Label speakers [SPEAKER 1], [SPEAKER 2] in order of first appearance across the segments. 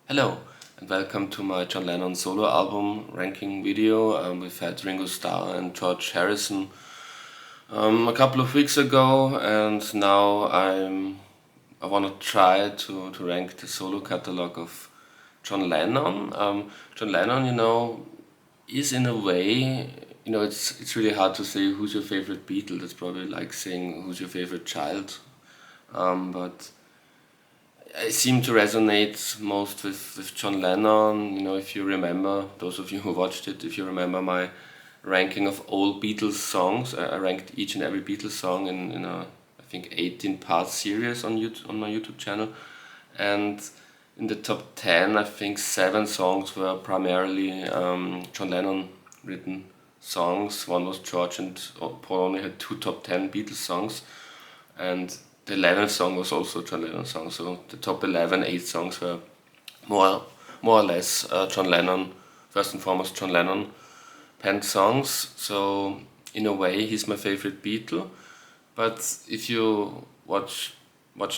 [SPEAKER 1] Hello and welcome to my John Lennon solo album ranking video. We've had Ringo Starr and George Harrison a couple of weeks ago, and now I want to try to rank the solo catalog of John Lennon. John Lennon, is in a way, it's really hard to say who's your favorite Beatle. That's probably like saying who's your favorite child. But I seem to resonate most with John Lennon. If you remember, those of you who watched it, if you remember my ranking of all Beatles songs, I ranked each and every Beatles song in a, I think, 18-part series on my YouTube channel. And in the top 10, I think 7 songs were primarily John Lennon written songs. One was George, and Paul only had 2 top 10 Beatles songs. And the 11th song was also John Lennon song, so the top 8 songs were more or less John Lennon, first and foremost John Lennon penned songs. So in a way he's my favorite Beatle. But if you watched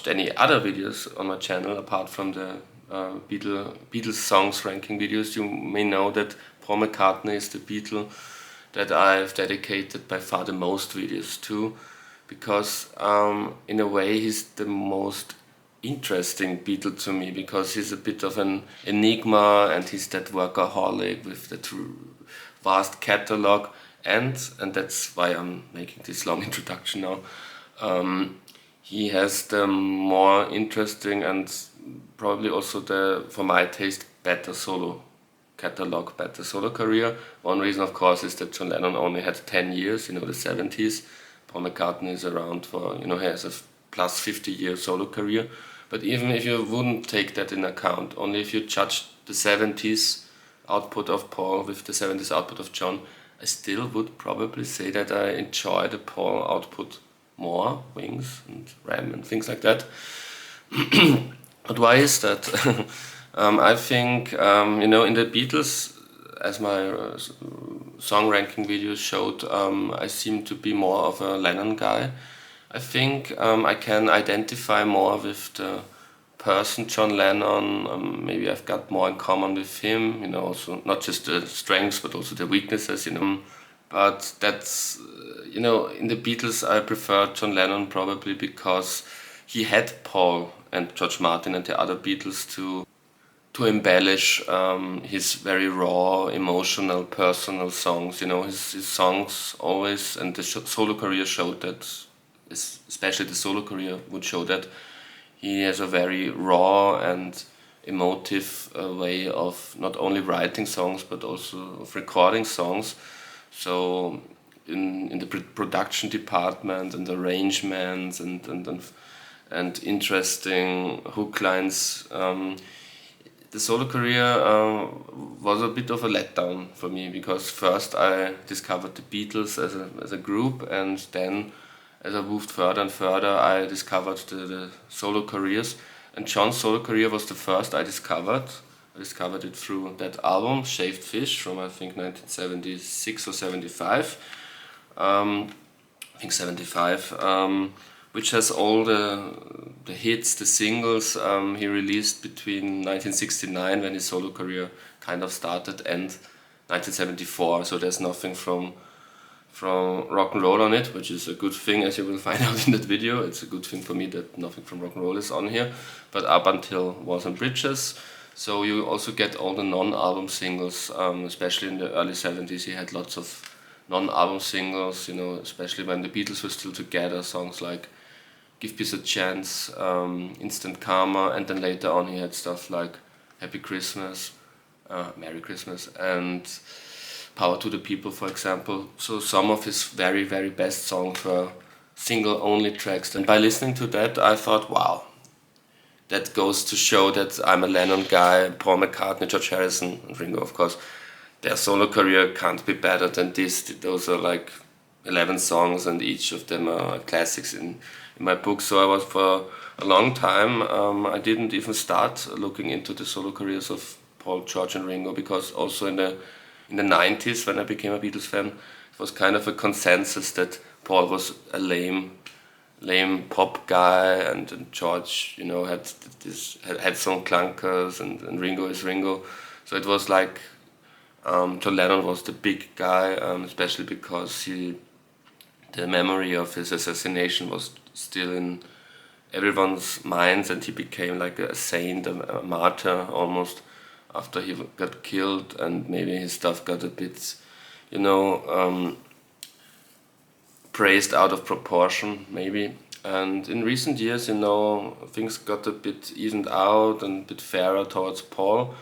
[SPEAKER 1] any other videos on my channel apart from the Beatles songs ranking videos, you may know that Paul McCartney is the Beatle that I've dedicated by far the most videos to, because in a way he's the most interesting Beatle to me, because he's a bit of an enigma and he's that workaholic with that vast catalog, and that's why I'm making this long introduction now. He has the more interesting and probably also the, for my taste, better solo catalog, better solo career. One reason, of course, is that John Lennon only had 10 years, the 70s. Paul McCartney is around for, he has a plus 50-year solo career. But even if you wouldn't take that in account, only if you judge the 70s output of Paul with the 70s output of John, I still would probably say that I enjoy the Paul output more, Wings and Ram and things like that. But why is that? I think, in the Beatles, as my song ranking videos showed, I seem to be more of a Lennon guy. I think I can identify more with the person John Lennon. Maybe I've got more in common with him, also not just the strengths but also the weaknesses, But that's, in the Beatles I prefer John Lennon probably because he had Paul and George Martin and the other Beatles to embellish his very raw, emotional, personal songs. His songs always, and the solo career showed that, especially the solo career would show that he has a very raw and emotive way of not only writing songs but also of recording songs. So in the production department and arrangements and interesting hook lines, the solo career was a bit of a letdown for me, because first I discovered the Beatles as a group, and then as I moved further and further I discovered the solo careers. And John's solo career was the first I discovered. I discovered it through that album, Shaved Fish, from I think 1976 or 75. I think 75. Which has all the hits, the singles he released between 1969, when his solo career kind of started, and 1974. So there's nothing from rock and roll on it, which is a good thing, as you will find out in that video. It's a good thing for me that nothing from rock and roll is on here, but up until Walls and Bridges. So you also get all the non-album singles, especially in the early 70s he had lots of non-album singles, especially when the Beatles were still together, songs like Give Peace a Chance, Instant Karma, and then later on he had stuff like Happy Christmas, Merry Christmas, and Power to the People, for example. So some of his very, very best songs were single-only tracks. And by listening to that, I thought, wow, that goes to show that I'm a Lennon guy. Paul McCartney, George Harrison, and Ringo, of course, their solo career can't be better than this. Those are like 11 songs, and each of them are classics in my book. So I was, for a long time, I didn't even start looking into the solo careers of Paul, George and Ringo, because also in the 90s, when I became a Beatles fan, it was kind of a consensus that Paul was a lame lame pop guy, and George, had some clunkers, and Ringo is Ringo. So it was like John Lennon was the big guy, especially because the memory of his assassination was still in everyone's minds, and he became like a saint, a martyr almost after he got killed, and maybe his stuff got a bit, praised out of proportion, maybe. And in recent years, things got a bit evened out and a bit fairer towards Paul.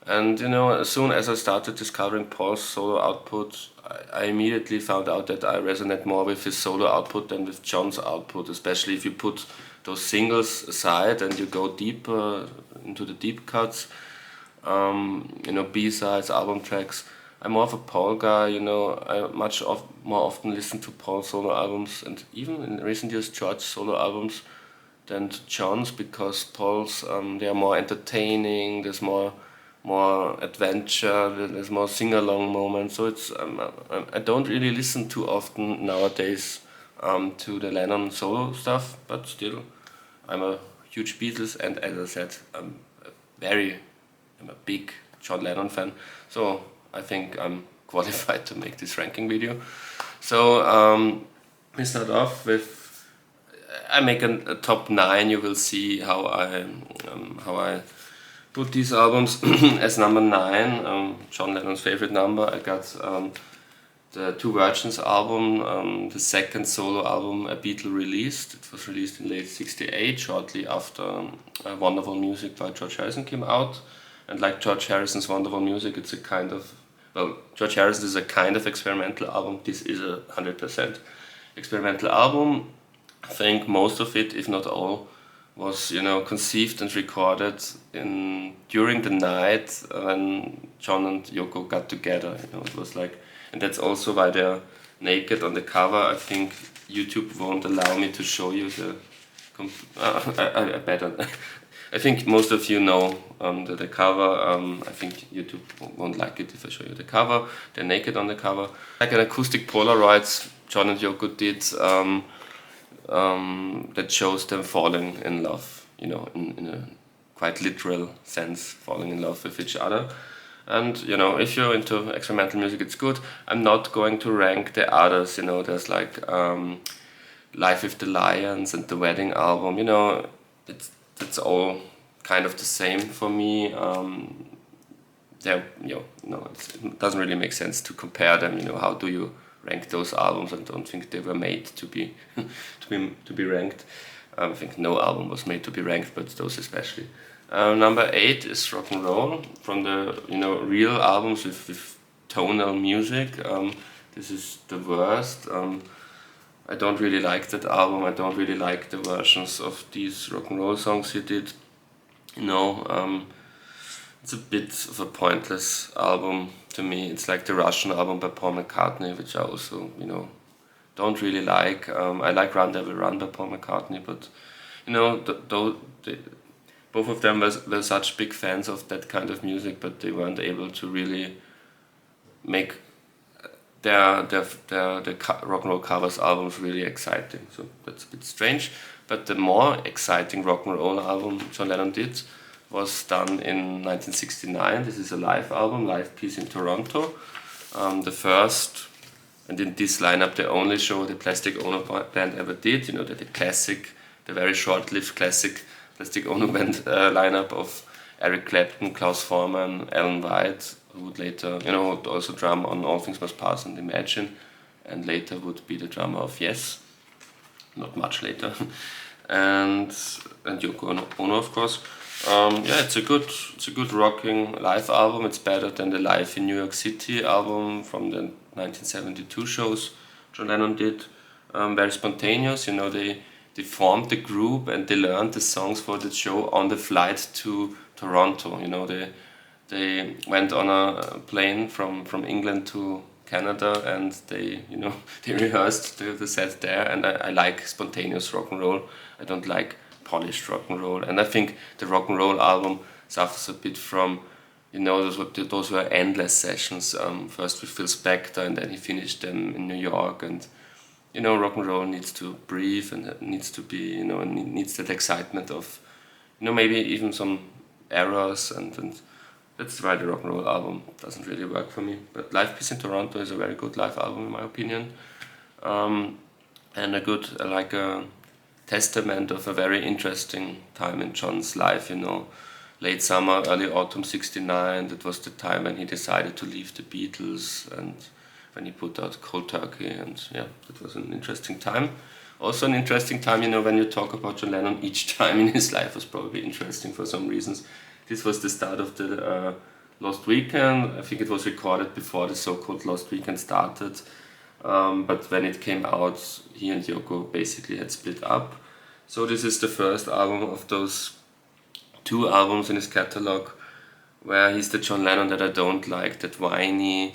[SPEAKER 1] And as soon as I started discovering Paul's solo output, I immediately found out that I resonate more with his solo output than with John's output, especially if you put those singles aside and you go deeper into the deep cuts, B-sides, album tracks. I'm more of a Paul guy, I more often listen to Paul solo albums, and even in recent years George solo albums than to John's, because Paul's, they are more entertaining, there's more adventure, there's more sing-along moments, so it's I don't really listen too often nowadays to the Lennon solo stuff, but still I'm a huge Beatles, and as I said, I'm a big John Lennon fan, so I think I'm qualified to make this ranking video. So we start off with, I make a top 9. You will see how I put these albums. As number 9, John Lennon's favorite number, I got the Two Virgins album, the second solo album a Beatle released. It was released in late '68, shortly after Wonderful Music by George Harrison came out. And like George Harrison's Wonderful Music, it's a kind of, George Harrison is a kind of experimental album. This is a 100% experimental album. I think most of it, if not all, was conceived and recorded during the night when John and Yoko got together. It was like, and that's also why they're naked on the cover. I think YouTube won't allow me to show you the. I better. I think most of you know the cover. I think YouTube won't like it if I show you the cover. They're naked on the cover. Like an acoustic Polaroids John and Yoko did that shows them falling in love, in a quite literal sense, falling in love with each other. And, if you're into experimental music, it's good. I'm not going to rank the others, there's like Life with the Lions and the Wedding album, it's all kind of the same for me. It doesn't really make sense to compare them. How do you rank those albums? I don't think they were made to be to be ranked. I think no album was made to be ranked, but those especially. Number 8 is Rock and Roll, from the real albums with tonal music. This is the worst. I don't really like that album. I don't really like the versions of these rock and roll songs he did. It's a bit of a pointless album to me. It's like the Russian album by Paul McCartney, which I also, don't really like. I like Run Devil Run by Paul McCartney, but, both of them were such big fans of that kind of music, but they weren't able to really make their rock and roll covers albums really exciting. So that's a bit strange. But the more exciting rock and roll album John Lennon did was done in 1969. This is a live album, Live Piece in Toronto. The first, and in this lineup, the only show the Plastic Ono Band ever did. The very short-lived classic Plastic Ono Band lineup of Eric Clapton, Klaus Voormann, Alan White, who would later, would also drum on All Things Must Pass and Imagine, and later would be the drummer of Yes, not much later, and Yoko Ono, of course. It's a good rocking live album. It's better than the Live in New York City album from the 1972 shows John Lennon did. Very spontaneous, they formed the group and they learned the songs for the show on the flight to Toronto. They went on a plane from England to Canada, and they rehearsed the set there. And I like spontaneous rock and roll. I don't like polished rock and roll. And I think the rock and roll album suffers a bit from, those were endless sessions. First with Phil Spector, and then he finished them in New York, and rock and roll needs to breathe, and it needs to be, and it needs that excitement of, maybe even some errors, and that's why the rock and roll album doesn't really work for me. But Live Peace in Toronto is a very good live album in my opinion, and like a testament of a very interesting time in John's life. Late summer, early autumn '69. That was the time when he decided to leave the Beatles, and when he put out Cold Turkey, and yeah, that was an interesting time. Also an interesting time, when you talk about John Lennon, each time in his life was probably interesting for some reasons. This was the start of the Lost Weekend. I think it was recorded before the so-called Lost Weekend started. But when it came out, he and Yoko basically had split up. So this is the first album of those 2 albums in his catalog where he's the John Lennon that I don't like, that whiny,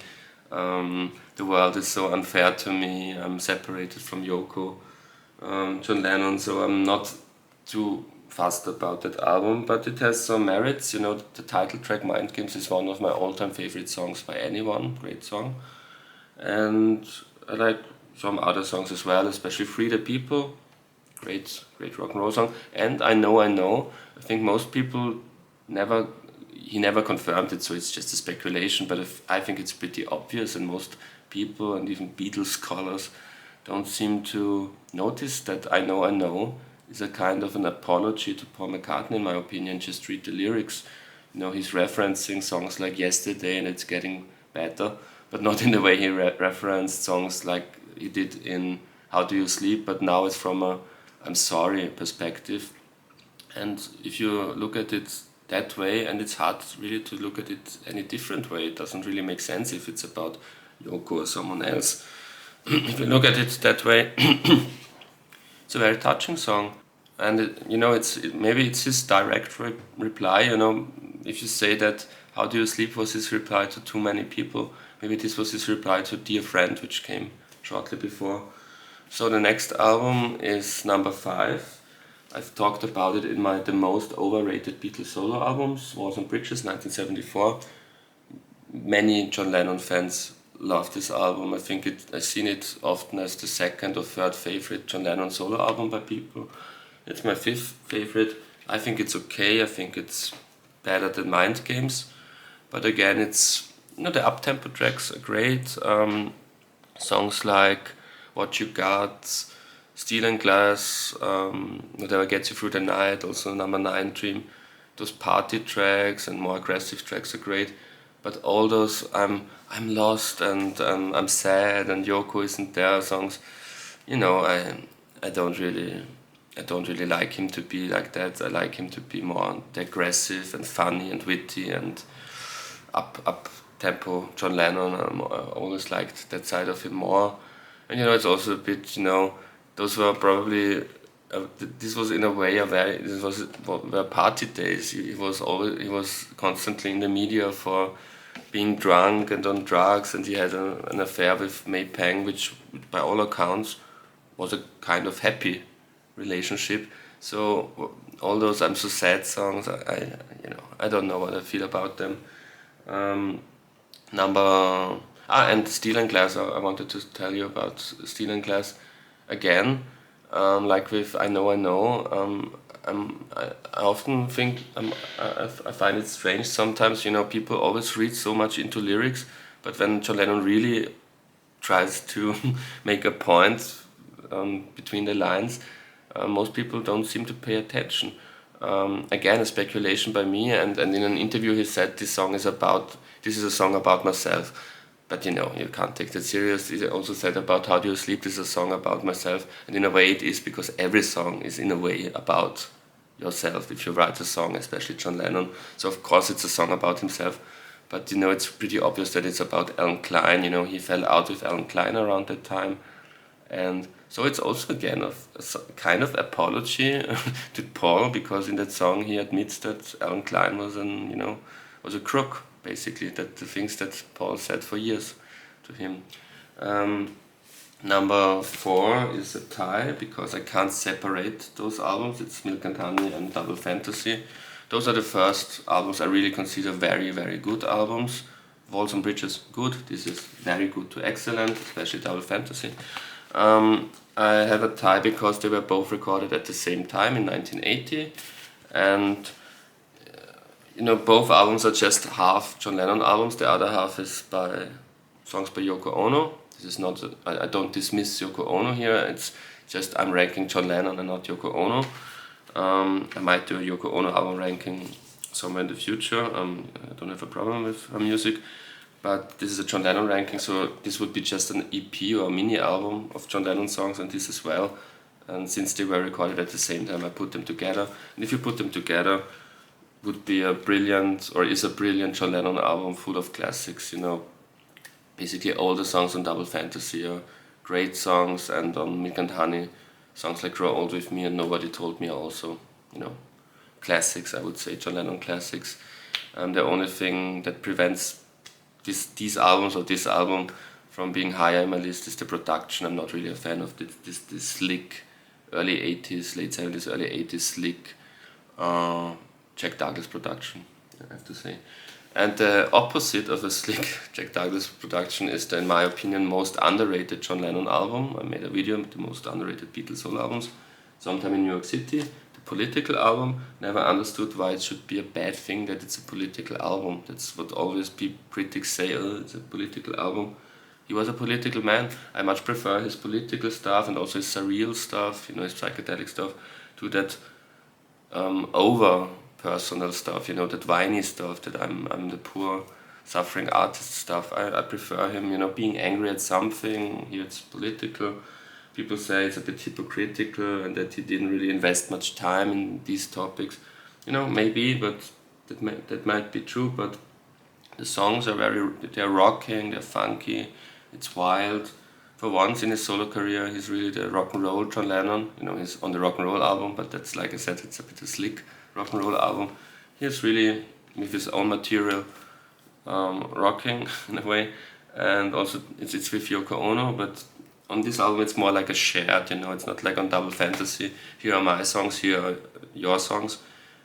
[SPEAKER 1] the world is so unfair to me, I'm separated from Yoko, John Lennon, so I'm not too fussed about that album, but it has some merits. The title track Mind Games is one of my all-time favorite songs by anyone, great song. And I like some other songs as well, especially Free the People, great rock and roll song. And I Know, I think most people he never confirmed it, so it's just a speculation, but I think it's pretty obvious, and most people and even Beatles scholars don't seem to notice that I Know is a kind of an apology to Paul McCartney, in my opinion. Just read the lyrics. He's referencing songs like Yesterday and It's Getting Better, but not in the way he referenced songs like he did in How Do You Sleep, but now it's from a I'm sorry perspective. And if you look at it that way, and it's hard really to look at it any different way, it doesn't really make sense if it's about Yoko or someone else. If you look at it that way, it's a very touching song, and maybe it's his direct reply. If you say that How Do You Sleep was his reply to Too Many People, maybe this was his reply to Dear Friend, which came shortly before. So the next album is number 5. I've talked about it in the most overrated Beatles solo albums, Walls and Bridges, 1974. Many John Lennon fans love this album. I think I've seen it often as the 2nd or 3rd favorite John Lennon solo album by people. It's my 5th favorite. I think it's okay. I think it's better than Mind Games. But again, it's the up-tempo tracks are great. Songs like What You Got, Steel and Glass, Whatever Gets You Through the Night, also number 9, Dream. Those party tracks and more aggressive tracks are great. But all those I'm lost and I'm sad and Yoko isn't there songs, I don't really like him to be like that. I like him to be more aggressive and funny and witty and up tempo John Lennon. I always liked that side of him more. And it's also a bit, those were probably this was in a way were party days. He was constantly in the media for being drunk and on drugs, and he had an affair with May Pang, which by all accounts was a kind of happy relationship. So all those I'm So Sad songs, I don't know what I feel about them. And Steel and Glass, I wanted to tell you about Steel and Glass again. Like with I Know, I often think I find it strange sometimes. People always read so much into lyrics, but when John Lennon really tries to make a point between the lines, most people don't seem to pay attention. Again, a speculation by me, and in an interview he said this is a song about myself. But you can't take that serious. He also said about How Do You Sleep, this is a song about myself. And in a way it is, because every song is in a way about yourself if you write a song, especially John Lennon. So of course it's a song about himself. But it's pretty obvious that it's about Alan Klein. He fell out with Alan Klein around that time. And so it's also again a kind of apology to Paul, because in that song he admits that Alan Klein was a crook, basically, that the things that Paul said for years to him. Number 4 is a tie, because I can't separate those albums. It's Milk and Honey and Double Fantasy. Those are the first albums I really consider very, very good albums. Walls and Bridges, good. This is very good to excellent, especially Double Fantasy. I have a tie because they were both recorded at the same time in 1980, and both albums are just half John Lennon albums. The other half is by songs by Yoko Ono. This is not. I don't dismiss Yoko Ono here. It's just I'm ranking John Lennon and not Yoko Ono. I might do a Yoko Ono album ranking somewhere in the future. I don't have a problem with her music, but this is a John Lennon ranking, so this would be just an EP or a mini album of John Lennon songs, and this as well. And since they were recorded at the same time, I put them together. And if you put them together, would be a brilliant, or is a brilliant John Lennon album full of classics. Basically all the songs on Double Fantasy are great songs, and on Milk and Honey, songs like Grow Old With Me and Nobody Told Me are also, classics, I would say, John Lennon classics. The only thing that prevents these albums or this album from being higher in my list is the production. I'm not really a fan of this slick early 80s, late 70s, early 80s slick Jack Douglas production, I have to say. And the opposite of a slick Jack Douglas production is the, in my opinion, most underrated John Lennon album. I made a video of the most underrated Beatles solo albums, sometime in New York City. The Political album, never understood why it should be a bad thing that it's a political album. That's what always critics say, oh, it's a political album. He was a political man. I much prefer his political stuff and also his surreal stuff, his psychedelic stuff, to that over personal stuff, that whiny stuff, that I'm the poor suffering artist stuff. I prefer him, being angry at something. Here it's political. People say it's a bit hypocritical and that he didn't really invest much time in these topics. Maybe, but that might be true. But the songs are they're rocking, they're funky, it's wild. For once in his solo career, he's really the rock and roll John Lennon. He's on the rock and roll album, but that's, like I said, it's a bit of slick rock and roll album. He's really, with his own material, rocking in a way, and also it's with Yoko Ono, but on this album it's more like a shared, it's not like on Double Fantasy, here are my songs, here are your songs.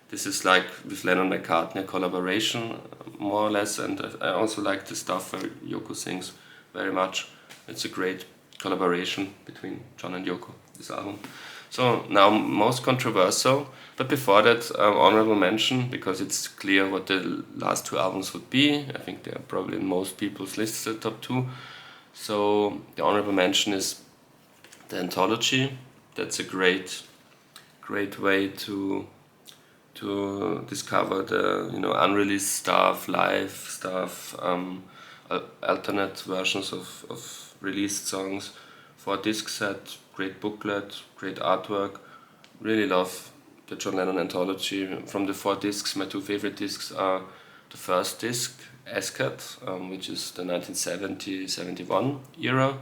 [SPEAKER 1] This is like with Lennon McCartney, a collaboration, more or less, and I also like the stuff where Yoko sings very much. It's a great collaboration between John and Yoko, this album. So now most controversial, but before that, honorable mention, because it's clear what the last two albums would be. I think they are probably in most people's lists, the top two. So the honorable mention is the Anthology. That's a great way to discover the unreleased stuff, live stuff, alternate versions of released songs. 4-disc set, great booklet, great artwork. Really love the John Lennon Anthology. From the 4 discs, my two favorite discs are the first disc, Ascot, which is the 1970-71 era,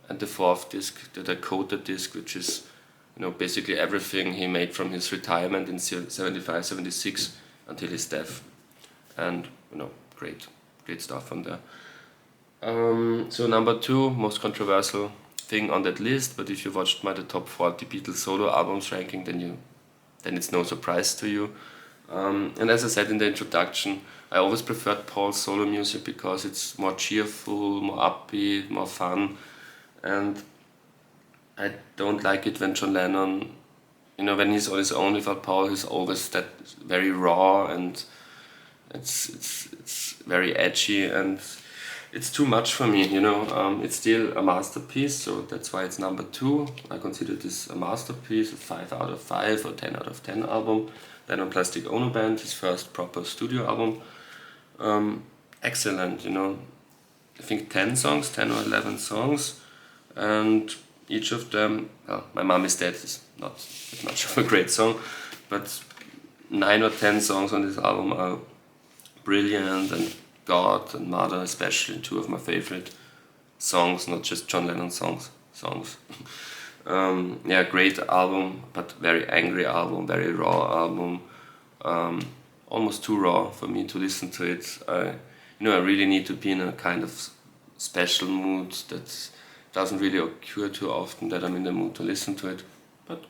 [SPEAKER 1] and the fourth disc, the Dakota disc, which is basically everything he made from his retirement in 75-76 until his death, and great stuff on there. So number 2, most controversial thing on that list, but if you watched the top 40 Beatles solo albums ranking, then it's no surprise to you. And as I said in the introduction, I always preferred Paul's solo music because it's more cheerful, more upbeat, more fun, and I don't like it when John Lennon, when he's on his own without Paul, he's always that very raw, and it's very edgy, and it's too much for me, It's still a masterpiece, so that's why it's number 2. I consider this a masterpiece, a 5 out of 5 or 10 out of 10 album. Then on Plastic Ono Band, his first proper studio album. Excellent, I think 10 or 11 songs, and each of them, My Mom Is Dead is not that much of a great song, but 9 or 10 songs on this album are brilliant, and God and Mother especially, two of my favorite songs, not just John Lennon songs. Great album, but very angry album, very raw album, almost too raw for me to listen to it. I really need to be in a kind of special mood that doesn't really occur too often, that I'm in the mood to listen to it, but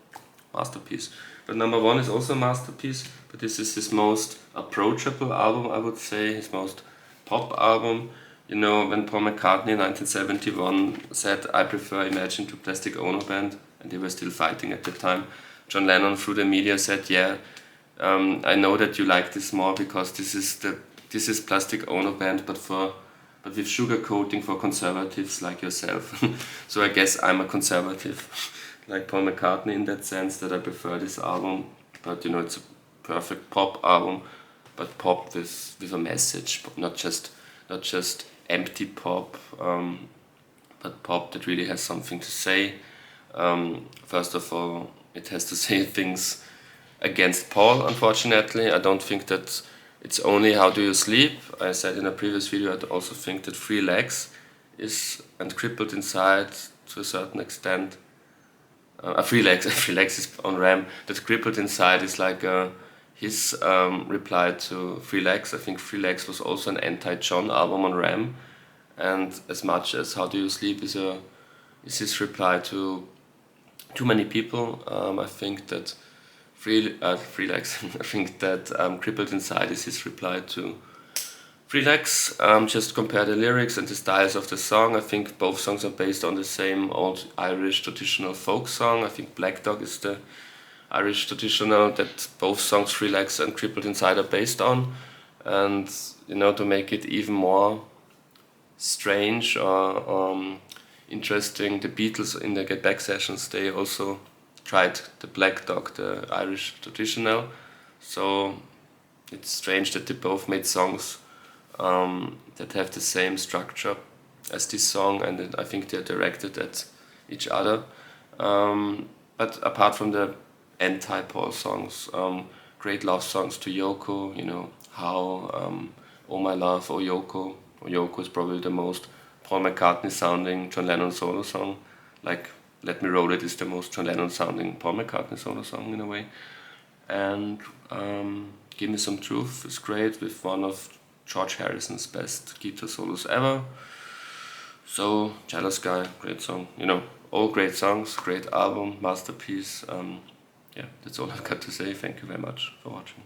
[SPEAKER 1] masterpiece. But number 1 is also a masterpiece, but this is his most approachable album, I would say, his most pop album. You know, when Paul McCartney in 1971 said, "I prefer Imagine to Plastic Ono Band," and they were still fighting at the time, John Lennon through the media said, "Yeah, I know that you like this more because this is Plastic Ono Band, but with sugar coating for conservatives like yourself." So I guess I'm a conservative, like Paul McCartney in that sense, that I prefer this album. But you know, it's a perfect pop album, but pop with a message, but not just empty pop, but pop that really has something to say. First of all, it has to say things against Paul, unfortunately. I don't think that it's only How Do You Sleep. I said in a previous video, I also think that Free Legs is, and Crippled Inside to a certain extent. Free Legs is on Ram. That Crippled Inside is like his reply to Free Legs. I think Free Legs was also an anti-John album on Ram. And as much as How Do You Sleep is his reply to too many people, I think that Free Legs, I think that Crippled Inside is his reply to Free Legs. Just compare the lyrics and the styles of the song. I think both songs are based on the same old Irish traditional folk song. I think Black Dog is the Irish traditional that both songs, Free Legs and Crippled Inside, are based on. And you know, to make it even more strange or interesting, the Beatles in the Get Back sessions, they also tried the Black Dog, the Irish traditional. So it's strange that they both made songs that have the same structure as this song, and I think they're directed at each other. But apart from the anti-Paul songs, great love songs to Yoko, you know, How, Oh My Love, Oh Yoko. Oh Yoko is probably the most Paul McCartney sounding John Lennon solo song. Like Let Me Roll It is the most John Lennon sounding Paul McCartney solo song in a way. And Give Me Some Truth is great, with one of George Harrison's best guitar solos ever. So Jealous Guy, great song. You know, all great songs, great album, masterpiece. Yeah, that's all I've got to say. Thank you very much for watching.